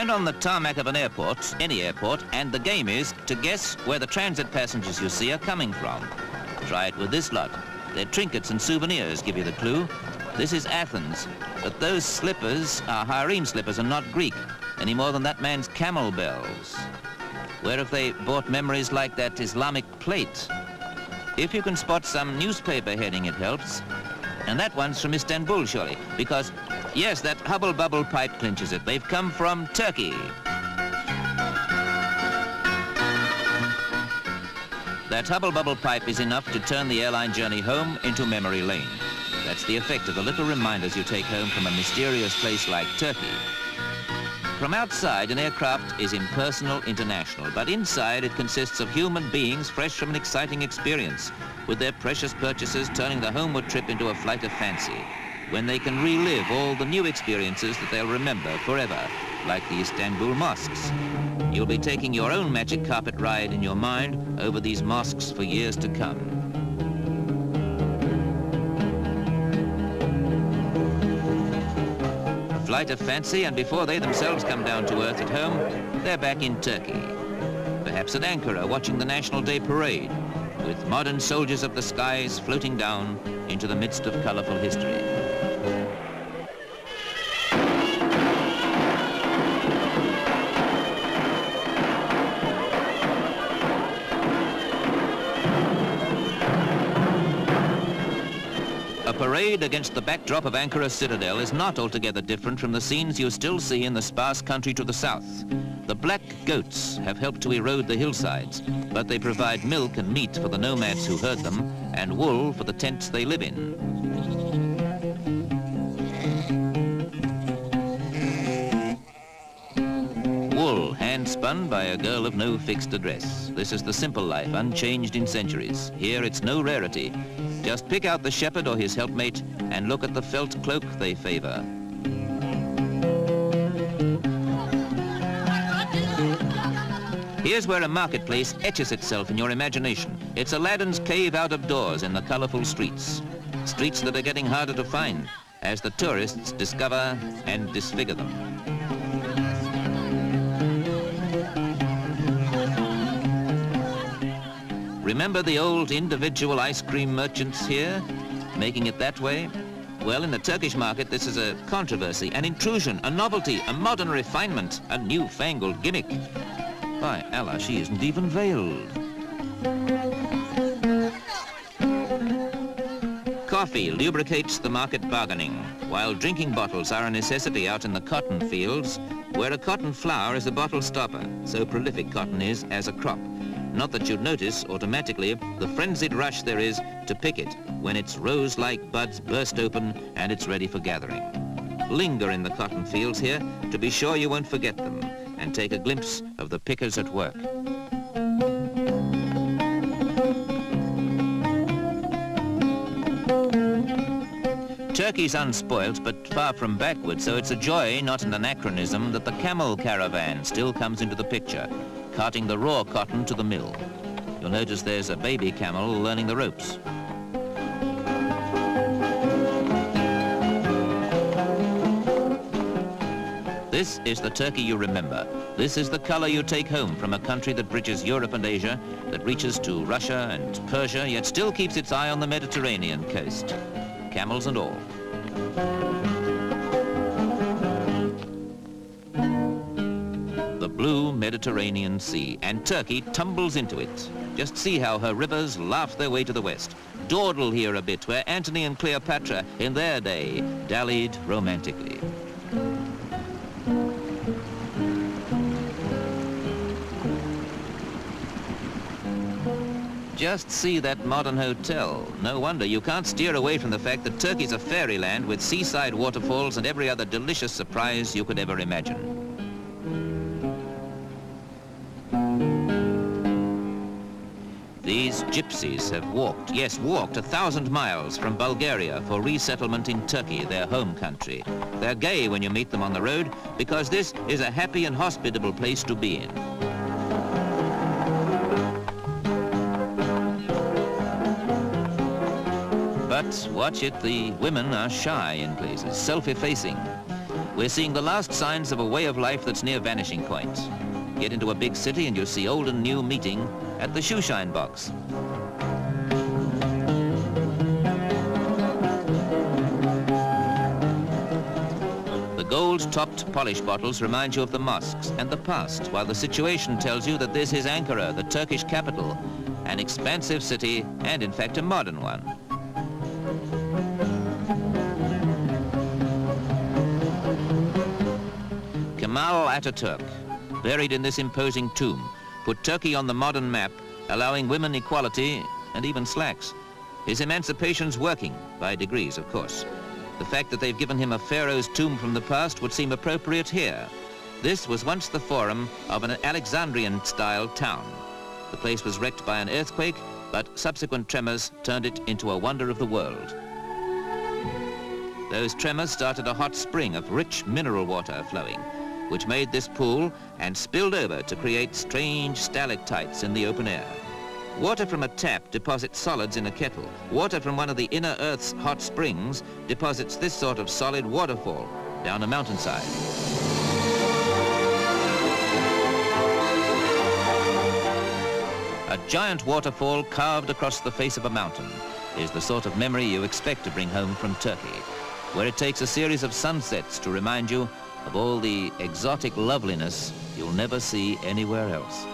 Stand on the tarmac of an airport, any airport, and the game is to guess where the transit passengers you see are coming from. Try it with this lot. Their trinkets and souvenirs give you the clue. This is Athens, but those slippers are harem slippers and not Greek, any more than that man's camel bells. Where have they bought memories like that Islamic plate? If you can spot some newspaper heading, it helps. And that one's from Istanbul, surely, because, yes, that hubble bubble pipe clinches it. They've come from Turkey. That hubble bubble pipe is enough to turn the airline journey home into memory lane. That's the effect of the little reminders you take home from a mysterious place like Turkey. From outside, an aircraft is impersonal, international, but inside it consists of human beings fresh from an exciting experience, with their precious purchases turning the homeward trip into a flight of fancy, when they can relive all the new experiences that they'll remember forever, like the Istanbul mosques. You'll be taking your own magic carpet ride in your mind over these mosques for years to come. A flight of fancy, and before they themselves come down to earth at home, they're back in Turkey. Perhaps at Ankara, watching the National Day parade, with modern soldiers of the skies floating down into the midst of colorful history. A parade against the backdrop of Ankara citadel is not altogether different from the scenes you still see in the sparse country to the south. The black goats have helped to erode the hillsides, but they provide milk and meat for the nomads who herd them, and wool for the tents they live in. Wool, hand-spun by a girl of no fixed address. This is the simple life, unchanged in centuries. Here it's no rarity. Just pick out the shepherd or his helpmate and look at the felt cloak they favor. Here's where a marketplace etches itself in your imagination. It's Aladdin's cave out of doors in the colorful streets. Streets that are getting harder to find as the tourists discover and disfigure them. Remember the old individual ice cream merchants here, making it that way? Well, in the Turkish market, this is a controversy, an intrusion, a novelty, a modern refinement, a newfangled gimmick. By Allah, she isn't even veiled. Coffee lubricates the market bargaining, while drinking bottles are a necessity out in the cotton fields, where a cotton flower is a bottle stopper, so prolific cotton is as a crop. Not that you'd notice automatically the frenzied rush there is to pick it when its rose-like buds burst open and it's ready for gathering. Linger in the cotton fields here to be sure you won't forget them, and take a glimpse of the pickers at work. Turkey's unspoilt but far from backward, so it's a joy, not an anachronism, that the camel caravan still comes into the picture, carting the raw cotton to the mill. You'll notice there's a baby camel learning the ropes. This is the Turkey you remember. This is the color you take home from a country that bridges Europe and Asia, that reaches to Russia and Persia, yet still keeps its eye on the Mediterranean coast. Camels and all. The blue Mediterranean Sea, and Turkey tumbles into it. Just see how her rivers laugh their way to the west. Dawdle here a bit, where Antony and Cleopatra, in their day, dallied romantically. Just see that modern hotel. No wonder you can't steer away from the fact that Turkey's a fairyland with seaside waterfalls and every other delicious surprise you could ever imagine. These gypsies have walked, yes, walked 1,000 miles from Bulgaria for resettlement in Turkey, their home country. They're gay when you meet them on the road because this is a happy and hospitable place to be in. But watch it, the women are shy in places, self-effacing. We're seeing the last signs of a way of life that's near vanishing point. Get into a big city and you'll see old and new meeting at the shoeshine box. The gold-topped polish bottles remind you of the mosques and the past, while the situation tells you that this is Ankara, the Turkish capital, an expansive city and, in fact, a modern one. Kemal Ataturk, buried in this imposing tomb, put Turkey on the modern map, allowing women equality and even slacks. His emancipation's working, by degrees, of course. The fact that they've given him a pharaoh's tomb from the past would seem appropriate here. This was once the forum of an Alexandrian-style town. The place was wrecked by an earthquake, but subsequent tremors turned it into a wonder of the world. Those tremors started a hot spring of rich mineral water flowing, which made this pool and spilled over to create strange stalactites in the open air. Water from a tap deposits solids in a kettle. Water from one of the inner Earth's hot springs deposits this sort of solid waterfall down a mountainside. A giant waterfall carved across the face of a mountain is the sort of memory you expect to bring home from Turkey, where it takes a series of sunsets to remind you of all the exotic loveliness you'll never see anywhere else.